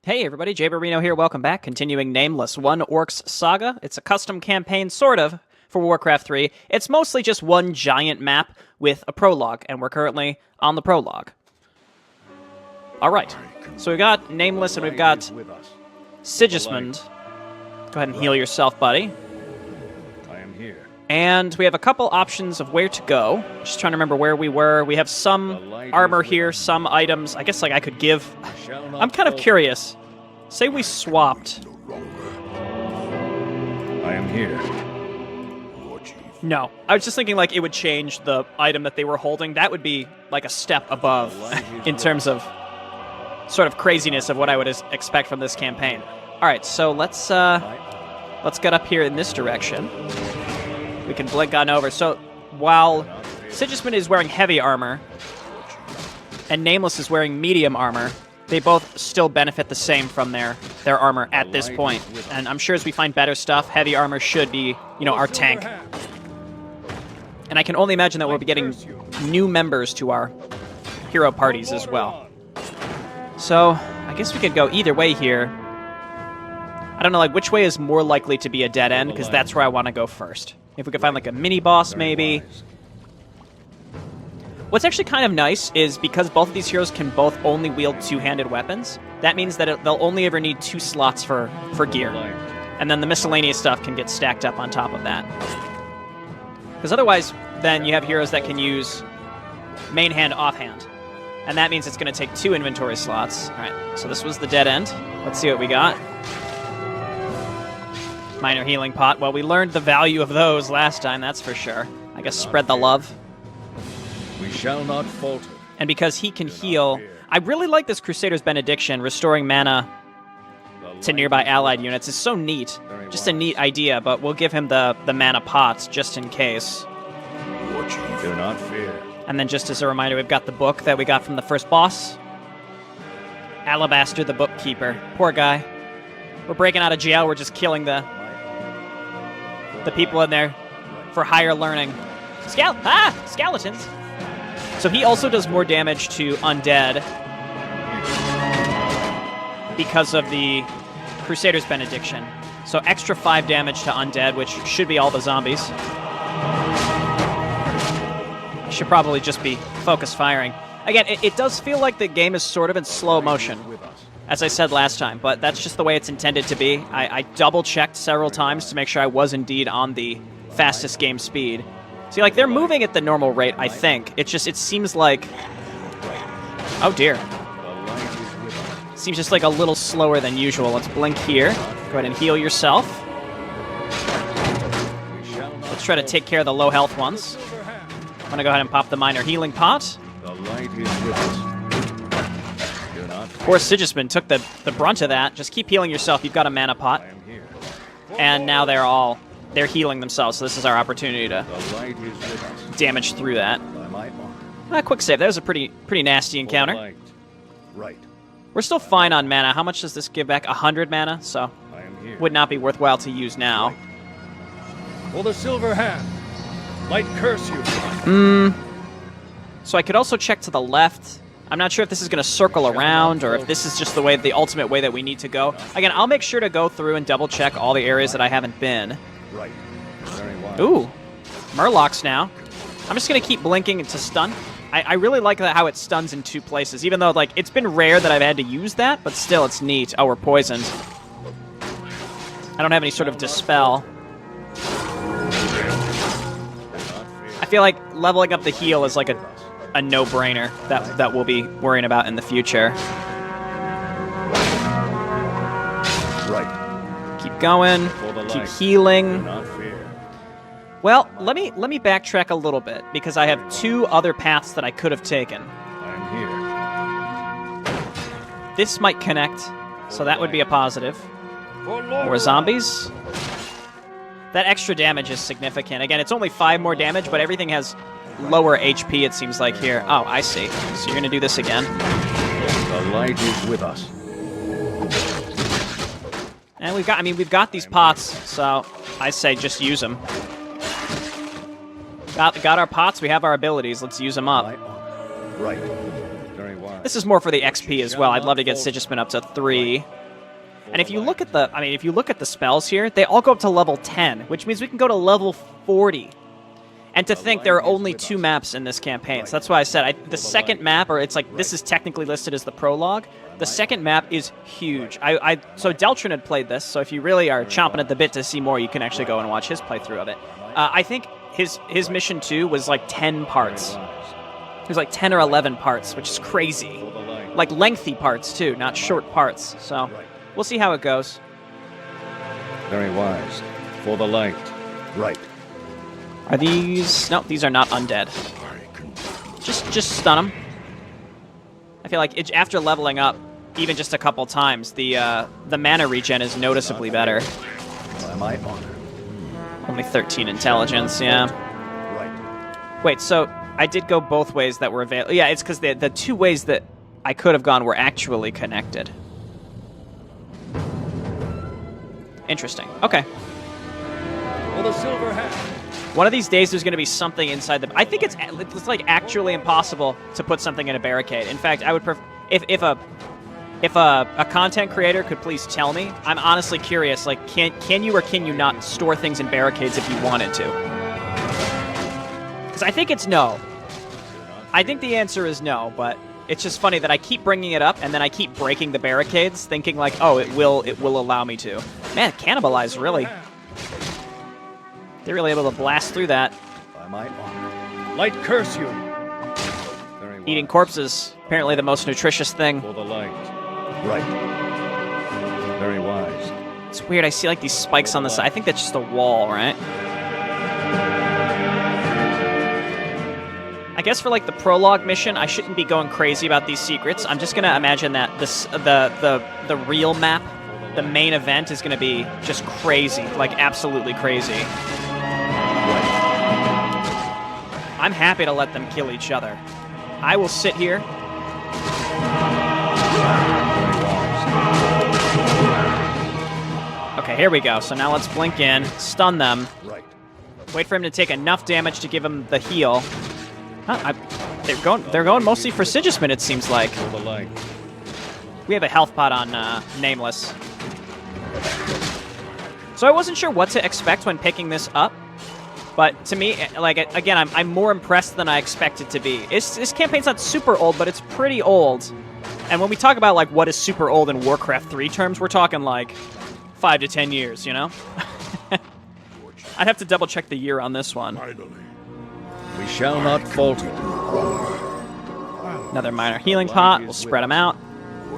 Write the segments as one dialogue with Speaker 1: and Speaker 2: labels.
Speaker 1: Hey everybody, Jay Barino here, welcome back. Continuing Nameless, One Orcs Saga. It's a custom campaign, sort of, for Warcraft 3. It's mostly just one giant map with a prologue, and we're currently on the prologue. Alright, so we've got Nameless and we've got Sigismund. Go ahead and heal yourself, buddy.
Speaker 2: I am here.
Speaker 1: And we have a couple options of where to go. Just trying to remember where we were. We have some armor here, some items. I guess like I could give... I'm kind of curious. Say we swapped.
Speaker 2: I am here.
Speaker 1: No. I was just thinking like it would change the item that they were holding. That would be like a step above in terms of sort of craziness of what I would expect from this campaign. All right, so let's get up here in this direction. We can blink on over. So while Sigismund is wearing heavy armor and Nameless is wearing medium armor, they both still benefit the same from their armor at this point. And I'm sure as we find better stuff, heavy armor should be, you know, our tank. And I can only imagine that we'll be getting new members to our hero parties as well. So I guess we could go either way here. I don't know, like, which way is more likely to be a dead end, because that's where I want to go first. If we could find, like, a mini-boss, maybe. What's actually kind of nice is because both of these heroes can both only wield two-handed weapons, that means that they'll only ever need 2 slots for gear. And then the miscellaneous stuff can get stacked up on top of that. Because otherwise, then you have heroes that can use main hand, offhand. And that means it's going to take 2 inventory slots. All right, so this was the dead end. Let's see what we got. Minor healing pot. Well, we learned the value of those last time, that's for sure. I guess spread the love.
Speaker 2: We shall not falter.
Speaker 1: And because he can heal, I really like this Crusader's Benediction, restoring mana to nearby allied units. It's so neat. Just a neat idea, but we'll give him the mana pots just in case.
Speaker 2: Do not fear.
Speaker 1: And then just as a reminder, we've got the book that we got from the first boss. Alabaster the Bookkeeper. Poor guy. We're breaking out of jail, we're just killing the people in there for higher learning. Skeletons! So he also does more damage to undead because of the Crusader's Benediction. So extra 5 damage to undead, which should be all the zombies. I should probably just be focus firing. Again, it does feel like the game is sort of in slow motion, as I said last time, but that's just the way it's intended to be. I double-checked several times to make sure I was indeed on the fastest game speed. See, like, they're moving at the normal rate, I think. It seems like... Oh, dear. Seems just like a little slower than usual. Let's blink here. Go ahead and heal yourself. Let's try to take care of the low health ones. I'm going to go ahead and pop the minor healing pot.
Speaker 2: The light is with us. Do not
Speaker 1: Poor Sigismund took the brunt of that. Just keep healing yourself. You've got a mana pot.
Speaker 2: I am here.
Speaker 1: And now they're healing themselves, so this is our opportunity to
Speaker 2: The light is with us.
Speaker 1: damage through that.
Speaker 2: By my honor.
Speaker 1: Quick save. That was a pretty nasty
Speaker 2: For the
Speaker 1: encounter.
Speaker 2: light. Right.
Speaker 1: We're still fine on mana. How much does this give back? 100 mana, so
Speaker 2: I am here.
Speaker 1: would not be worthwhile to use now.
Speaker 2: For the silver hand. Light curse you.
Speaker 1: So I could also check to the left. I'm not sure if this is going to circle around or if this is just the ultimate way that we need to go. Again, I'll make sure to go through and double check all the areas that I haven't been.
Speaker 2: Right. Very wise.
Speaker 1: Ooh, Murlocs now. I'm just going to keep blinking to stun. I really like how it stuns in 2 places, even though like it's been rare that I've had to use that, but still it's neat. Oh, we're poisoned. I don't have any sort of dispel. I feel like leveling up the heal is like a no-brainer that we'll be worrying about in the future.
Speaker 2: Right.
Speaker 1: Keep going.
Speaker 2: For the
Speaker 1: Keep
Speaker 2: light. Do
Speaker 1: healing.
Speaker 2: not fear.
Speaker 1: Well, let me backtrack a little bit because I have 2 other paths that I could have taken.
Speaker 2: I am here.
Speaker 1: This might connect, so that would be a positive. More zombies. That extra damage is significant. Again, it's only 5 more damage, but everything has lower HP, it seems like, here. Oh, I see. So you're going to do this again.
Speaker 2: The light is with us.
Speaker 1: And we've got these pots, so I say just use them. Got our pots, we have our abilities. Let's use them up.
Speaker 2: My honor. Right. Very wise.
Speaker 1: This is more for the XP as well. I'd love to get Sigismund up to 3. And if you look at the, if you look at the spells here, they all go up to level 10, which means we can go to level 40. And to think there are only 2 maps in this campaign. So that's why I said the second map, or it's like this is technically listed as the prologue. The second map is huge. So Deltrin had played this, so if you really are chomping at the bit to see more, you can actually go and watch his playthrough of it. I think his mission 2 was like 10 parts. It was like 10 or 11 parts, which is crazy. Like lengthy parts too, not short parts. So we'll see how it goes.
Speaker 2: Very wise. For the light. Right.
Speaker 1: Are these... No, these are not undead. Just stun them. I feel like after leveling up, even just a couple times, the mana regen is noticeably better.
Speaker 2: By my honor.
Speaker 1: Only 13 intelligence, yeah.
Speaker 2: Right.
Speaker 1: Wait, so I did go both ways that were available. Yeah, it's because the 2 ways that I could have gone were actually connected. Interesting. Okay.
Speaker 2: For the silver hat.
Speaker 1: One of these days, there's going to be something inside the... I think it's like actually impossible to put something in a barricade. In fact, I would prefer... If a content creator could please tell me, I'm honestly curious, like, can you or can you not store things in barricades if you wanted to? Because I think it's no. I think the answer is no, but it's just funny that I keep bringing it up and then I keep breaking the barricades, thinking like, oh, it will allow me to. Man, cannibalize, really. They're really able to blast through that.
Speaker 2: By my honor. Light curse you. Very wise.
Speaker 1: Eating corpses, apparently the most nutritious thing.
Speaker 2: For the light. Right. Very wise.
Speaker 1: It's weird, I see like these spikes on the side. I think that's just a wall, right? I guess for like the prologue mission, I shouldn't be going crazy about these secrets. I'm just gonna imagine that the real map, the main event, is gonna be just crazy, like absolutely crazy. I'm happy to let them kill each other. I will sit here. Okay, here we go. So now let's blink in, stun them.
Speaker 2: Right.
Speaker 1: Wait for him to take enough damage to give him the heal. Huh, they're going mostly for Sigismund, it seems like.
Speaker 2: For the light.
Speaker 1: We have a health pot on Nameless. So I wasn't sure what to expect when picking this up. But to me, like, again, I'm more impressed than I expected to be. This campaign's not super old, but it's pretty old. And when we talk about, like, what is super old in Warcraft 3 terms, we're talking, like, 5 to 10 years, you know? I'd have to double-check the year on this one.
Speaker 2: We shall not falter.
Speaker 1: Another minor healing pot. We'll spread them out.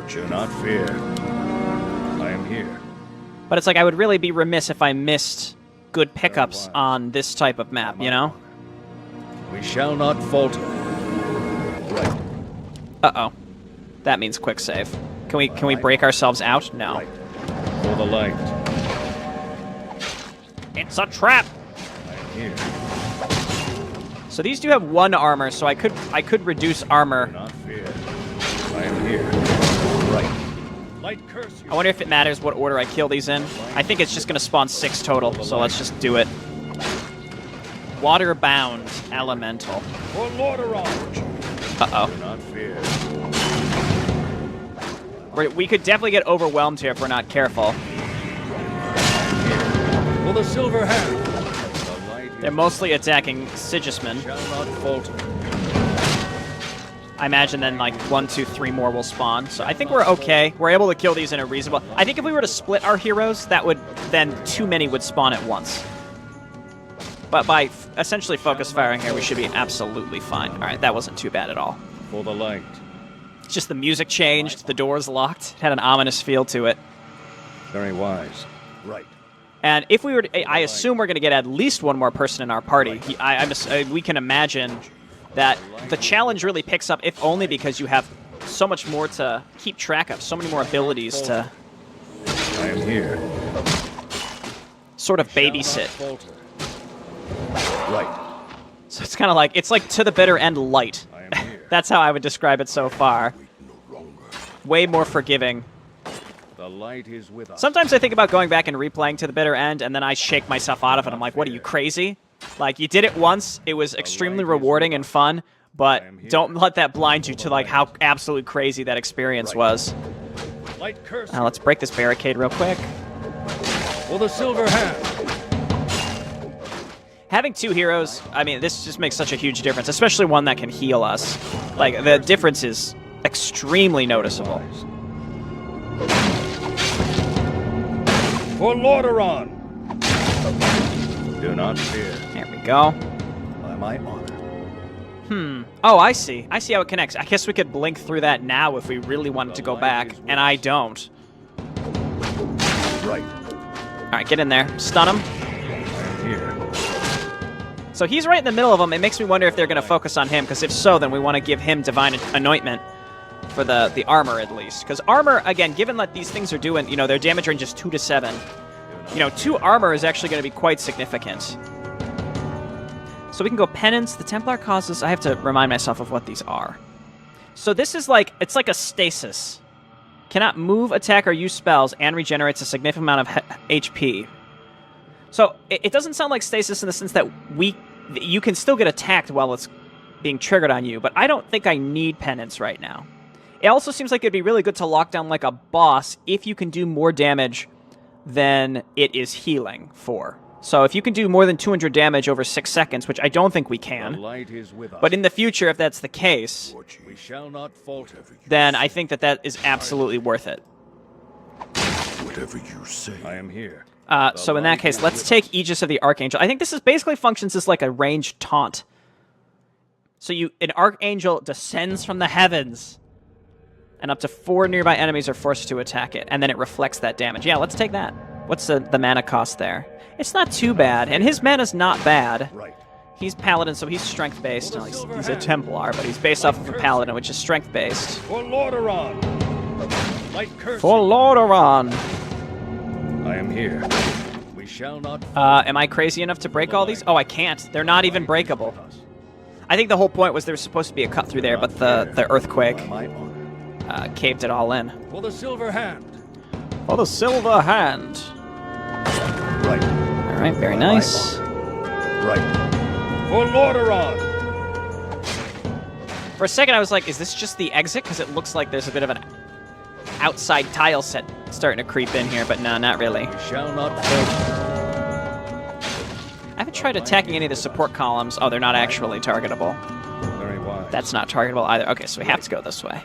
Speaker 2: Do not fear. I am here.
Speaker 1: But it's like I would really be remiss if I missed good pickups on this type of map, you know?
Speaker 2: We shall not falter. Right.
Speaker 1: Uh-oh. That means quick save. Can we break ourselves out? No.
Speaker 2: Right. For the light.
Speaker 1: It's a trap!
Speaker 2: I am here.
Speaker 1: So these do have 1 armor, so I could reduce armor.
Speaker 2: Do not fear. I am here. Right. Light curse you.
Speaker 1: I wonder if it matters what order I kill these in. I think it's just going to spawn 6 total, so let's just do it. Water-bound Elemental.
Speaker 2: For Lord Orange.
Speaker 1: Uh-oh.
Speaker 2: Do not fear.
Speaker 1: We could definitely get overwhelmed here if we're not careful.
Speaker 2: For the silver hand.
Speaker 1: They're mostly attacking Sigismund.
Speaker 2: Shall not falter.
Speaker 1: I imagine then like 1, 2, 3 more will spawn. So I think we're okay. We're able to kill these in a reasonable... I think if we were to split our heroes, that would... then too many would spawn at once. But by essentially focus firing here, we should be absolutely fine. All right, that wasn't too bad at all.
Speaker 2: For the light.
Speaker 1: It's just the music changed, the doors locked. It had an ominous feel to it.
Speaker 2: Very wise. Right.
Speaker 1: And if we were to, I assume we're going to get at least 1 more person in our party. We can imagine that the challenge really picks up, if only because you have so much more to keep track of, so many more abilities to...
Speaker 2: I am here.
Speaker 1: Sort of babysit.
Speaker 2: Right.
Speaker 1: So it's kind of like, it's like to the bitter end light. That's how I would describe it so far. Way more forgiving.
Speaker 2: The light is with us.
Speaker 1: Sometimes I think about going back and replaying to the bitter end, and then I shake myself out of it. I'm like, what, are you crazy? Like, you did it once, it was extremely rewarding and fun, but don't let that blind you to like how absolutely crazy that experience was.
Speaker 2: Light curse.
Speaker 1: Now let's break this barricade real quick.
Speaker 2: For the silver hand.
Speaker 1: Having 2 heroes, I mean, this just makes such a huge difference, especially one that can heal us. Like, the difference is extremely noticeable.
Speaker 2: For Lordaeron. Do not fear.
Speaker 1: There we go.
Speaker 2: By my honor.
Speaker 1: Oh, I see. I see how it connects. I guess we could blink through that now if we really wanted to go back, and I don't.
Speaker 2: Right.
Speaker 1: All right, get in there. Stun him.
Speaker 2: Here.
Speaker 1: So he's right in the middle of them. It makes me wonder if they're going to focus on him, because if so, then we want to give him Divine Anointment for the armor, at least. Because armor, again, given that these things are doing, you know, their damage range is 2 to 7, you know, 2 armor is actually going to be quite significant. So we can go Penance. The Templar causes... I have to remind myself of what these are. So this is like... It's like a stasis. Cannot move, attack, or use spells, and regenerates a significant amount of HP. So it doesn't sound like stasis in the sense that you can still get attacked while it's being triggered on you, but I don't think I need Penance right now. It also seems like it'd be really good to lock down like a boss if you can do more damage than it is healing for. So if you can do more than 200 damage over 6 seconds, which I don't think we can,
Speaker 2: The light is with us.
Speaker 1: but in the future, if that's the case,
Speaker 2: We shall not falter.
Speaker 1: then I think that is absolutely worth it.
Speaker 3: Whatever you say.
Speaker 2: I am here.
Speaker 1: So in that case, let's take Aegis of the Archangel. I think this is basically functions as like a ranged taunt. So an Archangel descends from the heavens, and up to 4 nearby enemies are forced to attack it, and then it reflects that damage. Yeah, let's take that. What's the mana cost there? It's not too bad, and his mana's not bad.
Speaker 2: Right.
Speaker 1: He's Paladin, so he's strength-based. No, he's a Templar, but he's based off of a Paladin, which is strength-based.
Speaker 2: For Lordaeron. Light curse.
Speaker 1: For Lordaeron!
Speaker 2: I am here. We shall not.
Speaker 1: Am I crazy enough to break all these? Oh, I can't. They're not even breakable. I think the whole point was there was supposed to be a cut through there, but the earthquake
Speaker 2: By my honor.
Speaker 1: caved it all in.
Speaker 2: For the silver hand.
Speaker 1: For the silver hand.
Speaker 2: Right.
Speaker 1: All right, very nice.
Speaker 2: Right. For Lordaeron.
Speaker 1: For a second, I was like, is this just the exit? Because it looks like there's a bit of an outside tile set starting to creep in here, but no, not really.
Speaker 2: We shall not falter.
Speaker 1: I haven't tried attacking any of the support columns. Oh, they're not actually targetable.
Speaker 2: Very wise.
Speaker 1: That's not targetable either. Okay, so we have to go this way.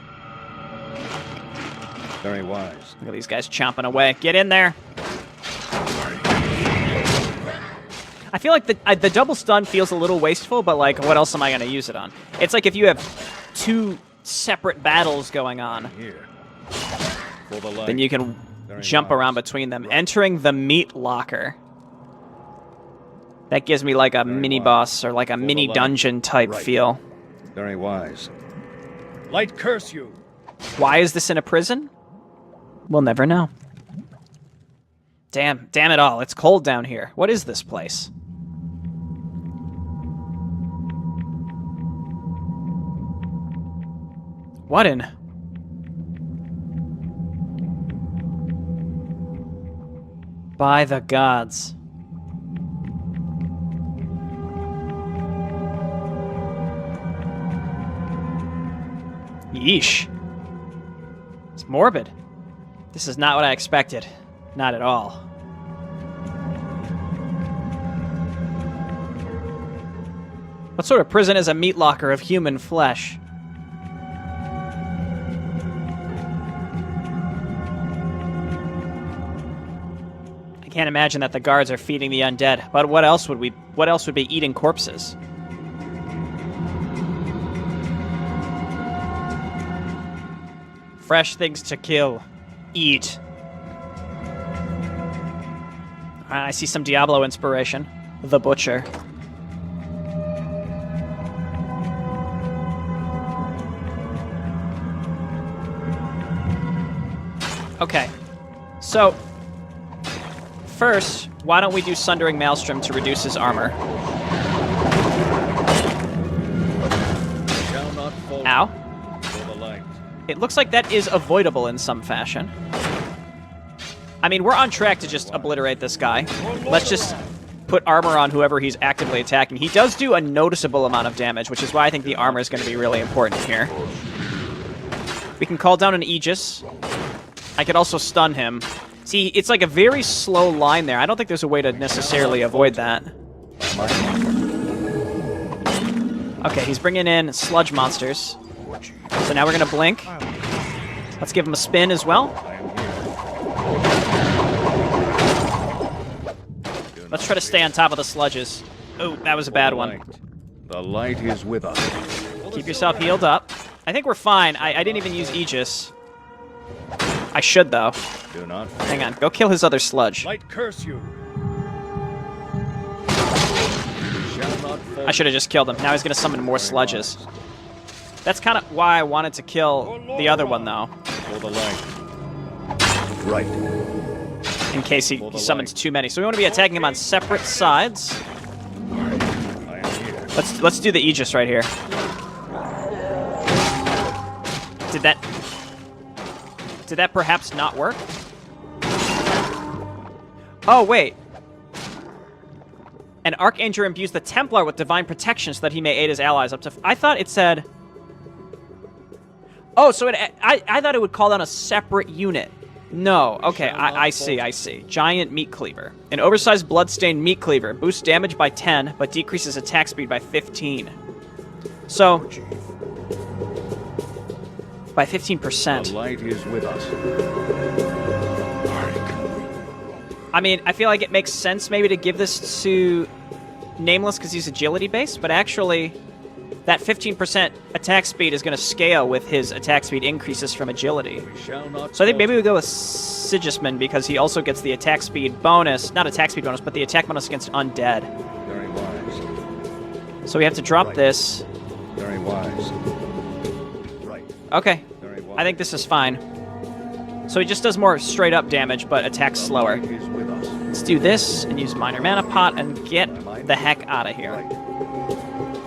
Speaker 2: Very wise.
Speaker 1: Look at these guys chomping away. Get in there. I feel like the double stun feels a little wasteful, but like, what else am I going to use it on? It's like if you have 2 separate battles going on,
Speaker 2: Here. For the light.
Speaker 1: then you can jump around between them. Entering the meat locker. That gives me like a mini boss or like a mini dungeon type feel.
Speaker 2: Very wise. Light curse you.
Speaker 1: Why is this in a prison? We'll never know. Damn it all. It's cold down here. What is this place? What in? By the gods. Yeesh. It's morbid. This is not what I expected. Not at all. What sort of prison is a meat locker of human flesh? I can't imagine that the guards are feeding the undead, but what else would be eating corpses? Fresh things to kill. Eat. I see some Diablo inspiration. The Butcher. Okay. So, first, why don't we do Sundering Maelstrom to reduce his armor?
Speaker 2: Shall not falter.
Speaker 1: Ow.
Speaker 2: For the light.
Speaker 1: It looks like that is avoidable in some fashion. I mean, we're on track to just obliterate this guy. Let's just put armor on whoever he's actively attacking. He does do a noticeable amount of damage, which is why I think the armor is going to be really important here. We can call down an Aegis. I could also stun him. See, it's like a very slow line there. I don't think there's a way to necessarily avoid that. Okay, he's bringing in sludge monsters. So now we're going to blink. Let's give him a spin as well. Let's try to stay on top of the sludges. Oh, that was a bad one.
Speaker 2: The light is with us.
Speaker 1: Keep yourself healed up. I think we're fine. I didn't even use Aegis. I should, though.
Speaker 2: Do not
Speaker 1: Hang on. Go kill his other sludge.
Speaker 2: light curse you. Shall not fall.
Speaker 1: I should have just killed him. Now he's going to summon more sludges. That's kind of why I wanted to kill the other one, though.
Speaker 2: For the light. Right.
Speaker 1: In case he summons too many. So we want to be attacking him on separate sides.
Speaker 2: I am here.
Speaker 1: Let's do the Aegis right here. Did that perhaps not work? Oh, wait. An Archangel imbues the Templar with divine protection so that he may aid his allies up to... I thought it said... Oh, so I thought it would call down a separate unit. No, okay, I see. Giant Meat Cleaver. An oversized bloodstained Meat Cleaver. Boosts damage by 10, but decreases attack speed by 15. So... by 15%.
Speaker 2: The light is with us.
Speaker 1: I mean, I feel like it makes sense maybe to give this to Nameless because he's agility-based, but actually that 15% attack speed is going to scale with his attack speed increases from agility. So I think maybe we go with Sigismund because he also gets the attack speed bonus, not attack speed bonus, but the attack bonus against undead.
Speaker 2: Very wise.
Speaker 1: So we have to drop this.
Speaker 2: Very wise. Right.
Speaker 1: Okay,
Speaker 2: Very wise.
Speaker 1: I think this is fine. So he just does more straight-up damage, but attacks slower.
Speaker 2: The light is with us.
Speaker 1: Let's do this and use Minor Mana Pot and get the heck out of here.
Speaker 2: Right.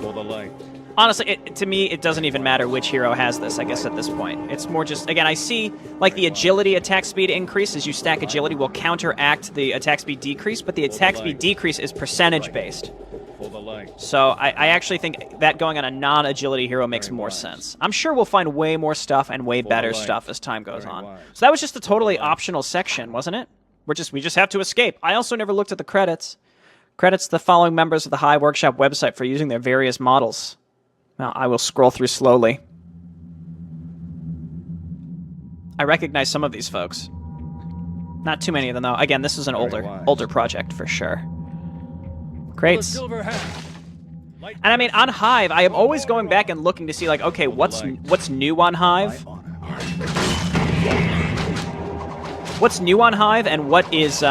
Speaker 2: For the light.
Speaker 1: Honestly, to me, it doesn't even matter which hero has this, I guess, at this point. It's more just, again, I see, like, the agility attack speed increase as you stack agility will counteract the attack speed decrease, but the attack speed decrease is percentage-based.
Speaker 2: For the light.
Speaker 1: So I actually think that going on a non-agility hero makes more sense. I'm sure we'll find way more stuff and way better stuff as time goes on. So that was just a totally optional section, wasn't it? We just have to escape. I also never looked at the credits. Credits the following members of the Hive Workshop website for using their various models. Now, I will scroll through slowly. I recognize some of these folks. Not too many of them, though. Again, this is an older project for sure. Great. And I mean, on Hive, I am always going back and looking to see, like, okay, what's new on Hive? What's new on Hive, and what is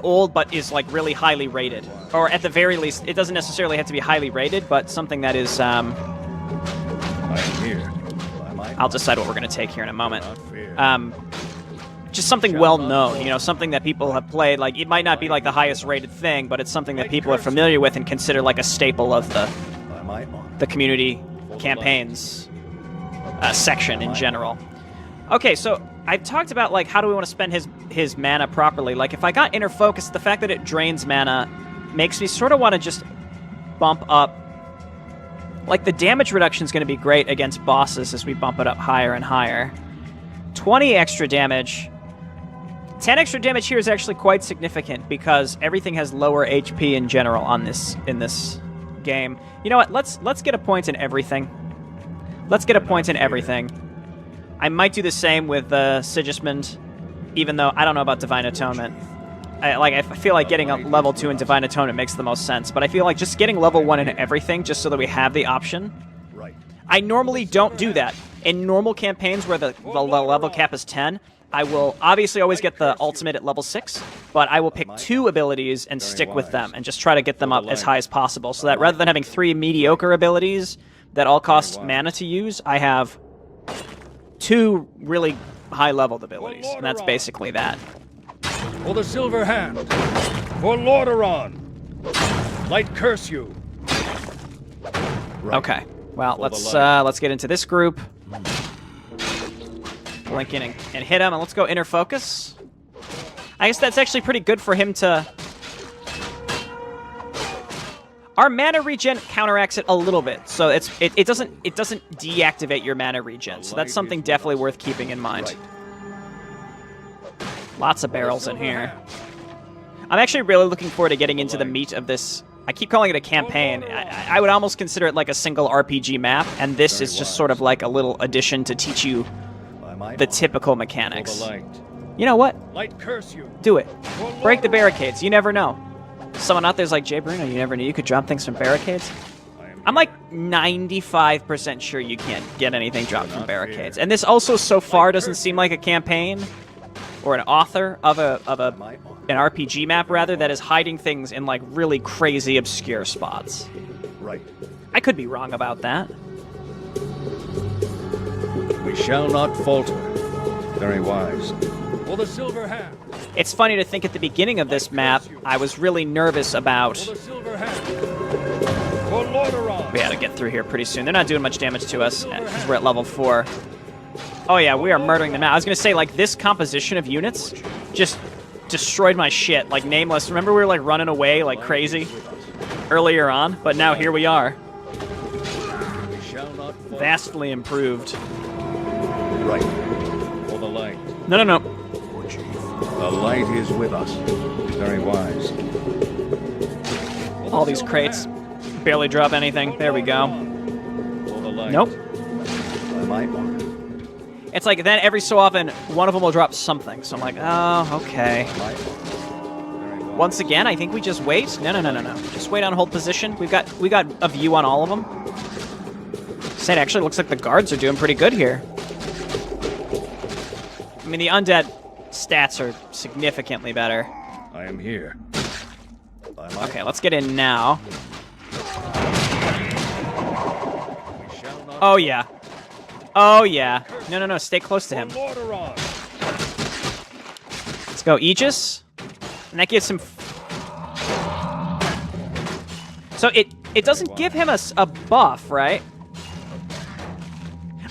Speaker 1: old but is like really highly rated, or at the very least, it doesn't necessarily have to be highly rated, but something that is.
Speaker 2: I am here.
Speaker 1: I'll decide what we're going to take here in a moment. Just something well known, you know, something that people have played. Like, it might not be like the highest rated thing, but it's something that people are familiar with and consider like a staple of the community campaigns section in general. Okay, so I've talked about, like, how do we want to spend his mana properly. Like, if I got Inner Focus, the fact that it drains mana makes me sort of want to just bump up. Like, the damage reduction is going to be great against bosses as we bump it up higher and higher. 20 extra damage. 10 extra damage here is actually quite significant because everything has lower HP in general on in this game. You know what? Let's get a point in everything. Let's get a point in everything. I might do the same with Sigismund, even though I don't know about Divine Atonement. I feel like getting a level 2 in Divine Atonement makes the most sense, but I feel like just getting level 1 in everything, just so that we have the option.
Speaker 2: Right.
Speaker 1: I normally don't do that. In normal campaigns where the level cap is 10, I will obviously always get the ultimate at level 6, but I will pick 2 abilities and stick with them, and just try to get them up as high as possible, so that rather than having 3 mediocre abilities that all cost mana to use, I have 2 really high-leveled abilities, and that's basically that.
Speaker 2: For the Silver Hand. For Lordaeron. Light curse you. Right.
Speaker 1: Okay. Well, let's get into this group. Blink in and hit him, and let's go Inner Focus. I guess that's actually pretty good for him to Our mana regen counteracts it a little bit, so it doesn't deactivate your mana regen. So that's something definitely worth keeping in mind. Lots of barrels in here. I'm actually really looking forward to getting into the meat of this. I keep calling it a campaign. I would almost consider it like a single RPG map, and this is just sort of like a little addition to teach you the typical mechanics. You know what? Do it. Break the barricades. You never know. Someone out there's like, Jay Bruno, you never knew you could drop things from barricades? I'm like 95% sure you can't get anything dropped from barricades. And this also so far doesn't seem like a campaign or an author of an RPG map, rather, that is hiding things in like really crazy, obscure spots.
Speaker 3: Right.
Speaker 1: I could be wrong about that.
Speaker 2: We shall not falter. Very wise. For the silver hand.
Speaker 1: It's funny to think at the beginning of this map, I was really nervous about...
Speaker 2: For the silver hand. For Lordaeron.
Speaker 1: We gotta get through here pretty soon. They're not doing much damage to us because we're at level 4. Oh yeah, we are murdering them now. I was gonna say, like, this composition of units just destroyed my shit. Like, Nameless. Remember we were, like, running away like crazy earlier on? But now here we are. Vastly improved.
Speaker 2: Right. For the light.
Speaker 1: No.
Speaker 2: The light is with us. Very wise.
Speaker 1: All these crates. Barely drop anything. There we go.
Speaker 2: For the light.
Speaker 1: Nope.
Speaker 2: By my order.
Speaker 1: It's like then every so often, one of them will drop something. So I'm like, oh, okay. Once again, I think we just wait. No. Just wait on hold position. We got a view on all of them. It actually looks like the guards are doing pretty good here. I mean, the undead stats are significantly better.
Speaker 2: I am here.
Speaker 1: Okay, let's get in now. Oh, yeah. Oh, yeah. No. Stay close to him. Let's go, Aegis. And that gives him... So it doesn't give him a buff, right?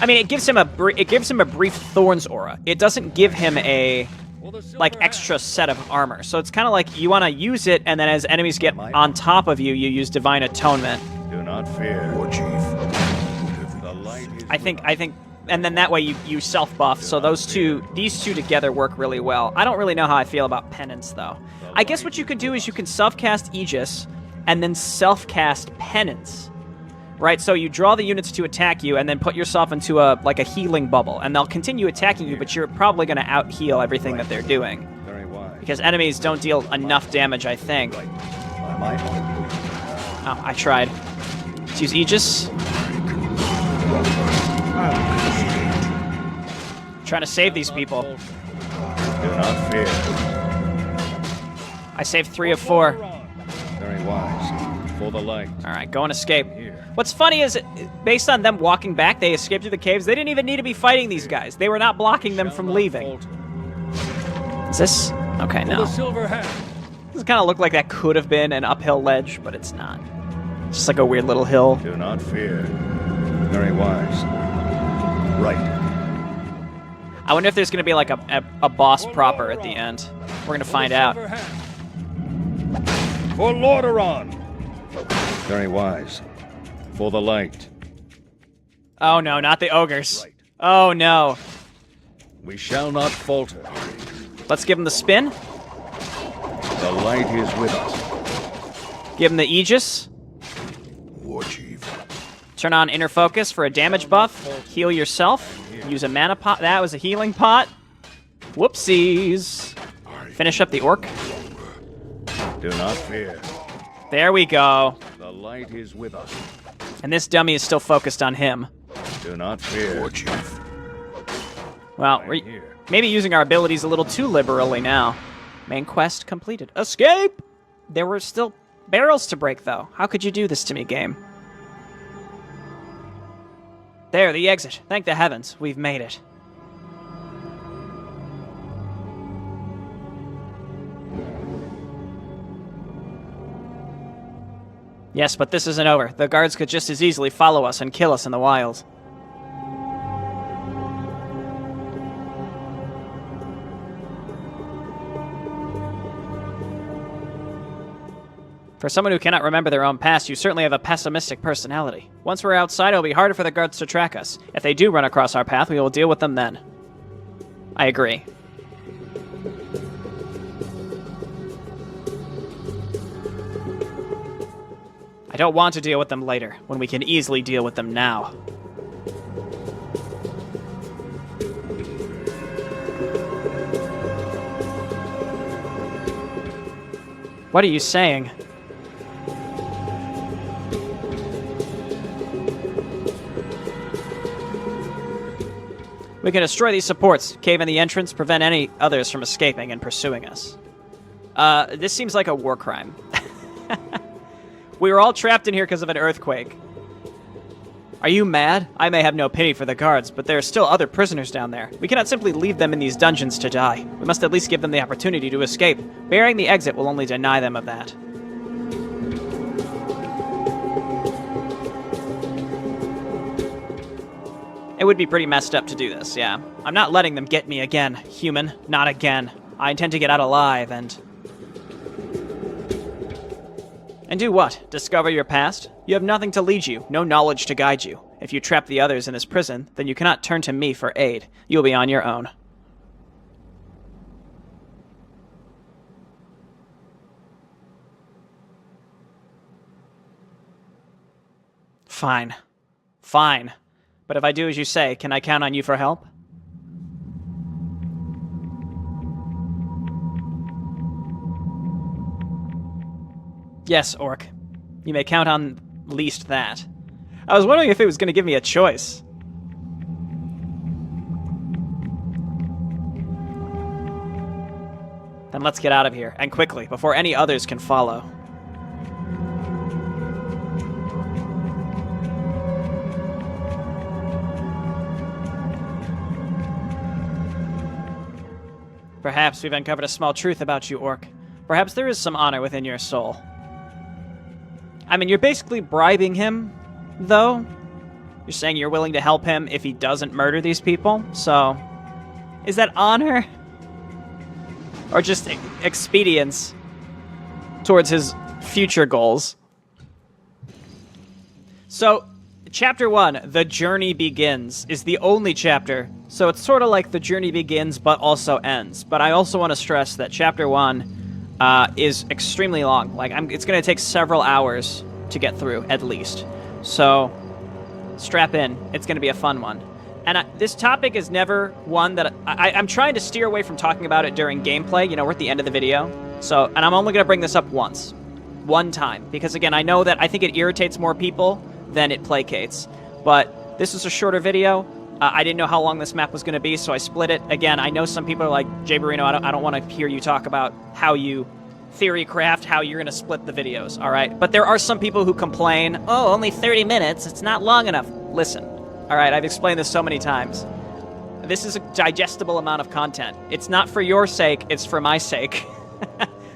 Speaker 1: I mean, it gives him a brief Thorns aura. It doesn't give him a extra set of armor. So it's kind of like you want to use it, and then as enemies get on top of you, you use Divine Atonement.
Speaker 2: Do not fear.
Speaker 3: War Chief.
Speaker 1: I think, and then that way you self buff. So these two together work really well. I don't really know how I feel about Penance though. I guess what you could do is you can self cast Aegis, and then self cast Penance. Right, so you draw the units to attack you, and then put yourself into a healing bubble, and they'll continue attacking you, but you're probably going to out-heal everything that they're doing.
Speaker 2: Very wise.
Speaker 1: Because enemies don't deal enough damage, I think.
Speaker 2: By my order.
Speaker 1: Oh, I tried. Let's use Aegis. Trying to save these people.
Speaker 2: Do not fear.
Speaker 1: I saved 3 of 4.
Speaker 2: Very wise. For the light.
Speaker 1: All right, go and escape. What's funny is, based on them walking back, they escaped through the caves. They didn't even need to be fighting these guys. They were not blocking them from leaving. Is this? Okay, no. This kind of looked like that could have been an uphill ledge, but it's not. It's just like a weird little hill.
Speaker 2: Do not fear. Very wise. Right.
Speaker 1: I wonder if there's going to be like a boss proper at the end. We're going to find out.
Speaker 2: For Lordaeron. Very wise. For the light.
Speaker 1: Oh no, not the ogres. Oh no.
Speaker 2: We shall not falter.
Speaker 1: Let's give him the spin.
Speaker 2: The light is with us.
Speaker 1: Give him the Aegis.
Speaker 3: War Chief.
Speaker 1: Turn on Inner Focus for a damage buff. Heal yourself. Use a mana pot. That was a healing pot. Whoopsies. Finish up the orc.
Speaker 2: Do not fear.
Speaker 1: There we go.
Speaker 2: The light is with us.
Speaker 1: And this dummy is still focused on him.
Speaker 2: Do not fear.
Speaker 3: War Chief.
Speaker 1: Well, we're maybe using our abilities a little too liberally now. Main quest completed. Escape! There were still barrels to break, though. How could you do this to me, game? There, the exit. Thank the heavens. We've made it. Yes, but this isn't over. The guards could just as easily follow us and kill us in the wild. For someone who cannot remember their own past, you certainly have a pessimistic personality. Once we're outside, it'll be harder for the guards to track us. If they do run across our path, we will deal with them then. I agree. I don't want to deal with them later, when we can easily deal with them now. What are you saying? We can destroy these supports, cave in the entrance, prevent any others from escaping and pursuing us. This seems like a war crime. We were all trapped in here because of an earthquake. Are you mad? I may have no pity for the guards, but there are still other prisoners down there. We cannot simply leave them in these dungeons to die. We must at least give them the opportunity to escape. Burying the exit will only deny them of that. It would be pretty messed up to do this, yeah. I'm not letting them get me again, human. Not again. I intend to get out alive and do what? Discover your past? You have nothing to lead you, no knowledge to guide you. If you trap the others in this prison, then you cannot turn to me for aid. You'll be on your own. Fine. Fine. But if I do as you say, can I count on you for help? Yes, Orc. You may count on at least that. I was wondering if it was going to give me a choice. Then let's get out of here, and quickly, before any others can follow. Perhaps we've uncovered a small truth about you, Orc. Perhaps there is some honor within your soul. I mean, you're basically bribing him, though. You're saying you're willing to help him if he doesn't murder these people, so... Is that honor? Or just expedience towards his future goals? So, Chapter 1, The Journey Begins, is the only chapter, so it's sort of like The Journey Begins but also ends. But I also want to stress that Chapter 1 is extremely long. Like, it's going to take several hours to get through, at least. So, strap in. It's going to be a fun one. And this topic is never one that... I'm trying to steer away from talking about it during gameplay. You know, we're at the end of the video. So, and I'm only going to bring this up once. One time. Because, again, I know that I think it irritates more people than it placates. But this is a shorter video. I didn't know how long this map was going to be, so I split it. Again, I know some people are like, Jay Barino, I don't want to hear you talk about how you theory craft, how you're going to split the videos, all right? But there are some people who complain, oh, only 30 minutes, it's not long enough. Listen, all right, I've explained this so many times. This is a digestible amount of content. It's not for your sake, it's for my sake,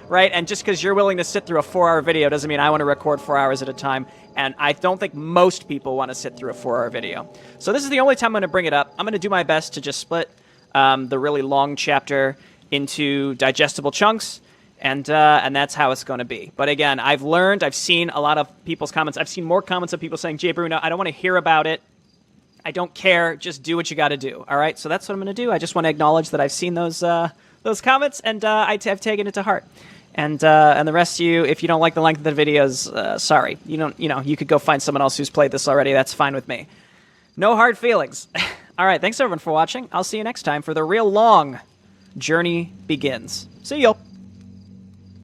Speaker 1: right? And just because you're willing to sit through a 4-hour video doesn't mean I want to record 4 hours at a time. And I don't think most people want to sit through a 4-hour video. So this is the only time I'm going to bring it up. I'm going to do my best to just split the really long chapter into digestible chunks, and that's how it's going to be. But again, I've seen a lot of people's comments. I've seen more comments of people saying, Jay Bruno, I don't want to hear about it. I don't care. Just do what you got to do. All right, so that's what I'm going to do. I just want to acknowledge that I've seen those comments, and I've taken it to heart. And the rest of you, if you don't like the length of the videos, sorry. You could go find someone else who's played this already. That's fine with me. No hard feelings. All right, thanks everyone for watching. I'll see you next time for the real long Journey Begins. See you.